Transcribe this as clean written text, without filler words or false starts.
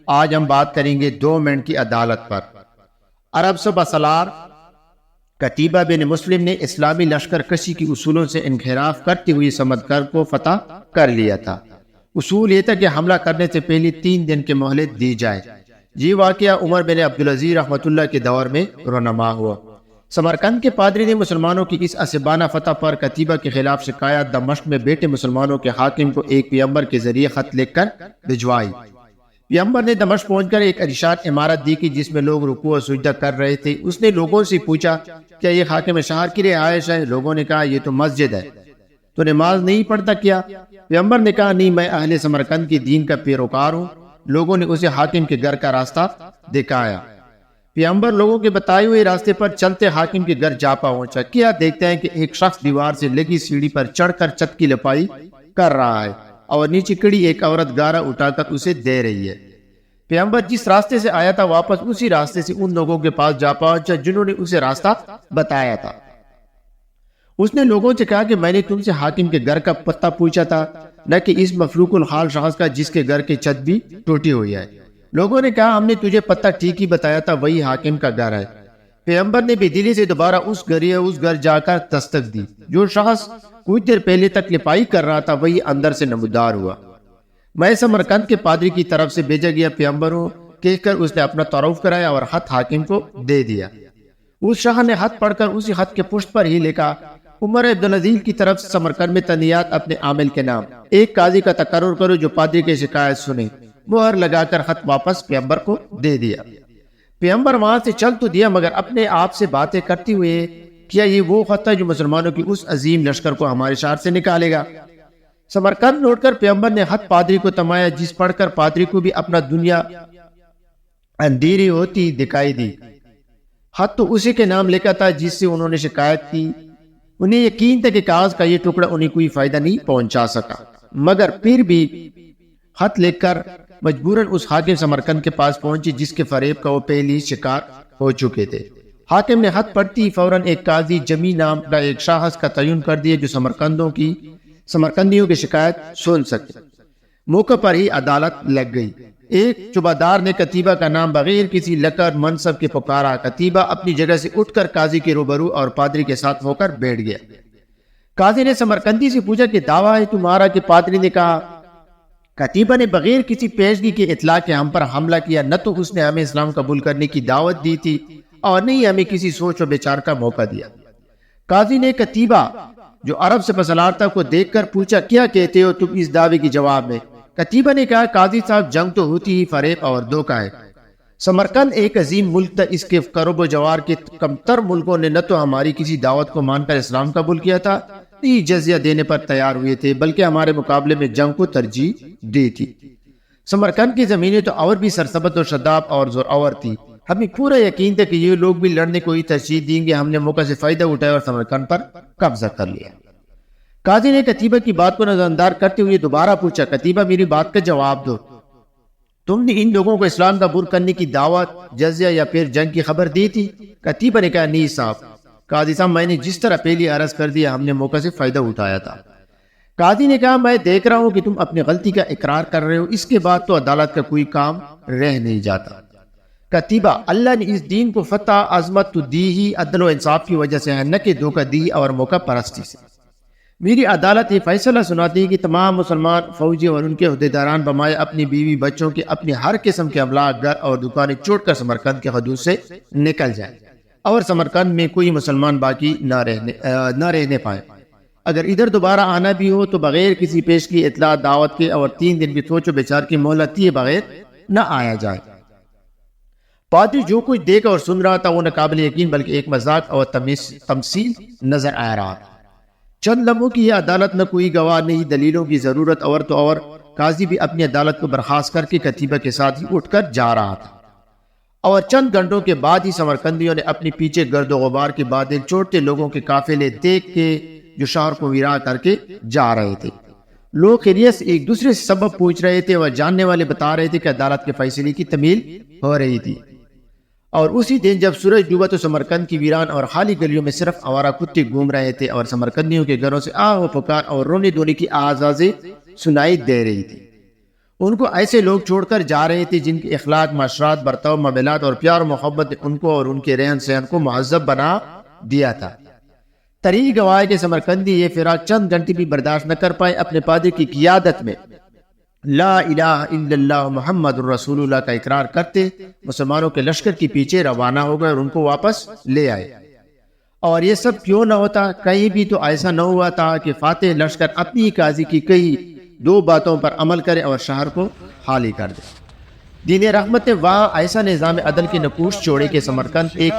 آج ہم بات کریں گے 2 منٹ کی عدالت پر۔ عرب صبح سالار قتیبہ بن مسلم نے اسلامی لشکر کشی کی اصولوں سے انحراف کرتے ہوئے سمرقند کو فتح کر لیا تھا۔ اصول یہ تھا کہ حملہ کرنے سے پہلے 3 دن کی مہلت دی جائے۔ یہ واقعہ عمر بن عبدالعزیز رحمۃ اللہ کے دور میں رونما ہوا۔ سمرقند کے پادری نے مسلمانوں کی اس اسبانہ فتح پر قتیبہ کے خلاف شکایت دمشق میں بیٹھے مسلمانوں کے حاکم کو ایک پیغمبر کے ذریعے خط لکھ کر بھجوائی۔ پیغمبر نے دمشق پہنچ کر ایک عالیشان عمارت دیکھی جس میں لوگ رکوع و سجدہ کر رہے تھے۔ اس نے لوگوں سے پوچھا، کیا یہ حاکم شہر کی رہائش ہے؟ لوگوں نے کہا، یہ تو مسجد ہے، تو نماز نہیں پڑھتا کیا؟ پیغمبر نے کہا، نہیں، میں اہل سمرقند کی دین کا پیروکار ہوں۔ لوگوں نے اسے حاکم کے گھر کا راستہ دکھایا۔ پیغمبر لوگوں کے بتائے ہوئے راستے پر چلتے حاکم کے گھر جا پہنچا۔ کیا دیکھتے ہیں کہ ایک شخص دیوار سے لگی سیڑھی پر چڑھ کر چھت کی لپائی کر رہا ہے اور نیچے کڑی ایک عورت گارا اٹھا کر اسے دے رہی ہے۔ پیغمبر جس راستے سے آیا تھا واپس اسی راستے سے ان لوگوں کے پاس جا پہنچا جنہوں نے اسے راستہ بتایا تھا۔ اس نے لوگوں سے کہا کہ میں نے تم سے حاکم کے گھر کا پتہ پوچھا تھا، نہ کہ اس مفروق الحال شخص کا جس کے گھر کی چھت بھی ٹوٹی ہوئی ہے۔ لوگوں نے کہا، ہم نے تجھے پتہ ٹھیک ہی بتایا تھا، وہی حاکم کا گھر ہے۔ پیغمبر نے بے دلی سے دوبارہ اس گھر جا کر دستک دی۔ جو شخص کچھ دیر پہلے تک لپائی کر رہا تھا وہی اندر سے نمودار ہوا۔ میں سمرقند کے پادری کی طرف سے بھیجا گیا پیغمبر ہوں کہہ کر اس نے اپنا تعارف کرایا اور خط حاکم کو دے دیا۔ اس شخص نے خط پڑھ کر اسی خط کے پشت پر ہی لکھا، عمر عبدالعزیز کی طرف سے سمرقند میں تنیات اپنے عامل کے نام، ایک قاضی کا تقرر کرو جو پادری کی شکایت سنے۔ مہر لگا کر خط واپس پیغمبر کو دے دیا۔ پیغمبر وہاں سے چل تو دیا مگر اپنے آپ سے باتیں کرتے ہوئے، کیا یہ وہ خط ہے جو مسلمانوں کی اس عظیم لشکر کو ہمارے شہر سے نکالے گا؟ سمرقند لوٹ کر پیغمبر نے خط پادری کو تمایا، جس پڑھ کر پادری کو بھی اپنا دنیا اندھیری ہوتی دکھائی دی۔ خط تو اسی کے نام لکھا تھا جس سے انہوں نے شکایت کی۔ انہیں یقین تھا کہ کاغذ کا یہ ٹکڑا انہیں کوئی فائدہ نہیں پہنچا سکا، مگر پھر بھی خط لکھ کر مجبوراً اس حاکم سمرقند کے پاس پہنچے جس کے فریب کا وہ پہلی شکار ہو چکے تھے۔ حاکم نے خط پڑھتی فوراً ایک قاضی جمی نام کا ایک شخص کا تعین کر دیا جو سمرقندیوں کی شکایت سن سکے۔ موقع پر ہی عدالت لگ گئی۔ ایک چوبادار نے قتیبہ کا نام بغیر کسی لقب منصب کے پکارا۔ قتیبہ اپنی جگہ سے اٹھ کر قاضی کے روبرو اور پادری کے ساتھ ہو کر بیٹھ گیا۔ قاضی نے سمرقندی سے پوچھا کہ دعویٰ ہے تمہارا؟ کہ پادری نے کہا، قتیبہ نے بغیر کسی پیشگی کے اطلاع کے ہم پر حملہ کیا، نہ تو اس نے ہمیں اسلام قبول کرنے کی دعوت دی تھی اور نہ ہی ہمیں کسی سوچ و بچار کا موقع دیا۔ قاضی نے قتیبہ جو عرب سے پسلارتا کو دیکھ کر پوچھا، کیا کہتے ہو تم اس دعوے کے جواب میں؟ قتیبہ نے کہا، قاضی صاحب، جنگ تو ہوتی ہی فریب اور دھوکہ ہے۔ سمرقند ایک عظیم ملک تھا، اس کے قرب و جوار کے کمتر ملکوں نے نہ تو ہماری کسی دعوت کو مان کر اسلام قبول کیا تھا، نہ ہی جزیہ دینے پر تیار ہوئے تھے، بلکہ ہمارے مقابلے میں جنگ کو ترجیح دی تھی۔ سمرقند کی زمینیں تو اور بھی سرسبز و شداب اور زورآور تھی۔ ہمیں پورا یقین تھا کہ یہ لوگ بھی لڑنے کو ہی ترجیح دیں گے۔ ہم نے موقع سے فائدہ اٹھایا اور سمرقند پر قبضہ کر لیا۔ قاضی نے قتیبہ کی بات کو نظر انداز کرتے ہوئے دوبارہ پوچھا، قتیبہ میری بات کا جواب دو، تم نے ان لوگوں کو اسلام قبول کرنے کی دعوت، جزیہ یا پھر جنگ کی خبر دی تھی؟ قتیبہ نے کہا، نہیں صاحب۔ قاضی صاحب، میں نے جس طرح پہلی عرض کر دیا، ہم نے موقع سے فائدہ اٹھایا تھا۔ قاضی نے کہا، میں دیکھ رہا ہوں کہ تم اپنی غلطی کا اقرار کر رہے ہو، اس کے بعد تو عدالت کا کوئی کام رہ نہیں جاتا۔ قتیبہ، اللہ نے اس دین کو فتح عظمت تو دی ہی عدل و انصاف کی وجہ سے ہے، نہ کہ دھوکہ دی اور موقع پرستی سے۔ میری عدالت یہ فیصلہ سناتی ہے کہ تمام مسلمان فوجی اور ان کے عہدیداران بمائے اپنی بیوی بچوں کے اپنی ہر قسم کے املاک، گھر اور دکانیں چھوڑ کر سمرقند کے حدود سے نکل جائیں اور سمرقند میں کوئی مسلمان باقی نہ رہنے پائے۔ اگر ادھر دوبارہ آنا بھی ہو تو بغیر کسی پیش کی اطلاع، دعوت کے اور 3 دن کی سوچ و بچار کی مہلت دیے بغیر نہ آیا جائے۔ پادری جو کچھ دیکھ اور سن رہا تھا وہ نہ قابل یقین بلکہ ایک مذاق اور تمثیل نظر آ رہا تھا۔ چند لمحوں کی یہ عدالت، نہ کوئی گواہ، نہ ہی دلیلوں کی ضرورت، اور تو اور قاضی بھی اپنی عدالت کو برخاست کر کے قتیبہ کے ساتھ ہی اٹھ کر جا رہا تھا۔ اور چند گھنٹوں کے بعد ہی سمرقندیوں نے اپنے پیچھے گرد و غبار کے بادل چھوڑتے لوگوں کے قافلے دیکھ کے جو شہر کو ویراں کر کے جا رہے تھے۔ لوگ خیریت سے ایک دوسرے سے سبب پوچھ رہے تھے اور جاننے والے بتا رہے تھے کہ عدالت کے فیصلے کی تمیل ہو رہی تھی۔ اور اسی دن جب سورج ڈوبا تو سمرقند کی ویران اور خالی گلیوں میں صرف آوارہ کتے گھوم رہے تھے اور سمرقندیوں کے گھروں سے آہ و پکار اور رونے دھونے کی آوازیں سنائی دے رہی تھی۔ ان کو ایسے لوگ چھوڑ کر جا رہے تھے جن کے اخلاق، معاشرات، برتاؤ، معاملات اور پیار و محبت نے ان کو اور ان کے رہن سہن کو مہذب بنا دیا تھا۔ طریق گواہ کے سمرقندی یہ فراق چند گھنٹے بھی برداشت نہ کر پائے، اپنے پادری کی قیادت میں لا الہ الا اللہ محمد الرسول اللہ کا اقرار کرتے مسلمانوں کے لشکر کے پیچھے روانہ ہو گئے اور ان کو واپس لے آئے۔ اور یہ سب کیوں نہ ہوتا، کہیں بھی تو ایسا نہ ہوا تھا کہ فاتح لشکر اپنی قاضی کی کئی دو باتوں پر عمل کرے اور شہر کو خالی کر دے۔ دین رحمت نے وہاں ایسا نظام عدل کی نقوش چھوڑے کہ سمرقند ایک